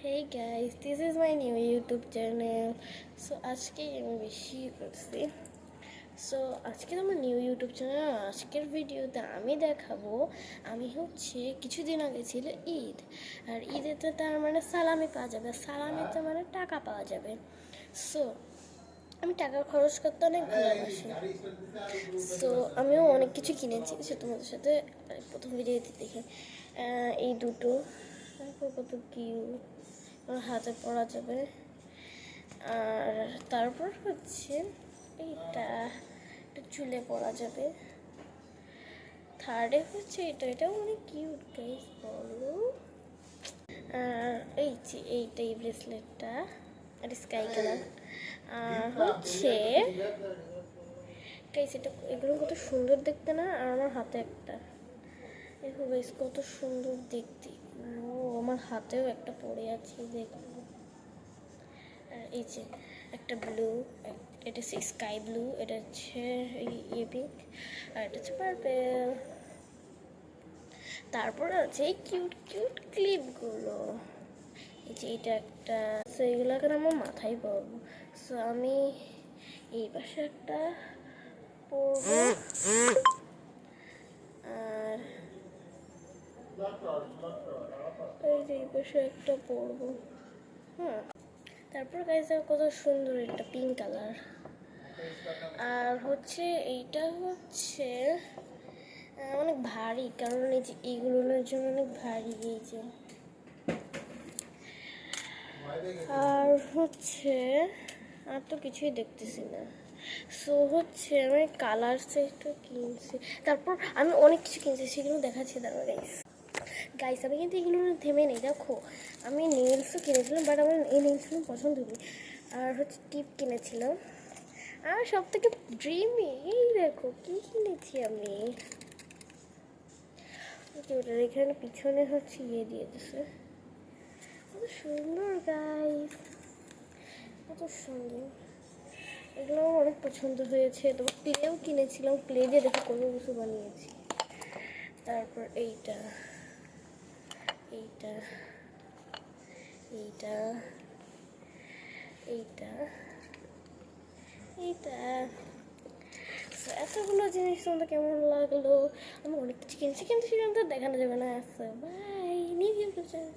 Hey guys, this is my new YouTube channel. So আজকে আমি বেশি করছি। সো আজকে আমার নিউ ইউটিউব চ্যানেল। আজকের ভিডিওতে আমি দেখাবো আমি কিছুদিন আগে ছিল ঈদ, আর ঈদেতে তার মানে সালামি পাওয়া যাবে, সালামিতে মানে টাকা পাওয়া যাবে। সো আমি টাকা খরচ করতে অনেক ভালোবাসি। সো আমিও অনেক কিছু কিনেছি, সে তোমাদের সাথে প্রথম ভিডিওতে দেখে এই দুটো কত কিউট, হাতে পরা যাবে। আর তারপর এইটা চুলে পরা যাবে। থার্ডে এটাও অনেক কিউট গাইস, বলো। আর এইটা এই ব্রেসলেটটা, এটা স্কাই কালার। আর গাইস এগুলো কত সুন্দর দেখতে না। আর আমার হাতে একটা দেখো গাইস, কত সুন্দর দেখতে। আমার হাতেও একটা পরে আছে, দেখো। এই যে একটা ব্লু, এটা স্কাই ব্লু, এটা পিঙ্ক, আর এটা পার্পেল। তারপর আছে এই কিউট কিউট ক্লিপগুলো। এই যে এটা একটা, সো এগুলো এখন আমার মাথায় পরবো। সো আমি এই পাশে একটা পরবো, আর এই পাশে একটা পরবো। তারপর গাইস কত সুন্দর একটা পিঙ্ক কালার। আর এইটা অনেক ভারী, কারণ এই যে এইগুলোর জন্য অনেক ভারী। এই যে আর আর তো কিছুই দেখতেছি না। সো আমি কালার সেটটা কিনছি, তারপর আমি অনেক কিছু কিনছি, সেগুলো দেখাচ্ছি। তারপর গাইস আমি কিন্তু এগুলো থেমে নেই, দেখো। আমি নেলসও কিনেছিলাম, বাট আমার এই নেলসগুলো পছন্দ হয়নি। আর টিপ কিনেছিলাম। আর সব থেকে ড্রিমি এই দেখো কি কিনেছি আমি। ওটার এখানে পিছনে ইয়ে দিয়ে দিছে, কত সুন্দর গাইস, কত সুন্দর। এগুলো আমার অনেক পছন্দ হয়েছে। তো ক্লেও কিনেছিলাম, ক্লে দিয়ে দেখো কত কিছু বানিয়েছি। তারপর এইটা এইটা এইটা এইটা এইটা এতগুলো জিনিস তোমাদের কেমন লাগলো? আমি অনেক কিছু কিনছি, কিন্তু সেখানে তো দেখানো যাবে না। Bye, new YouTube channel.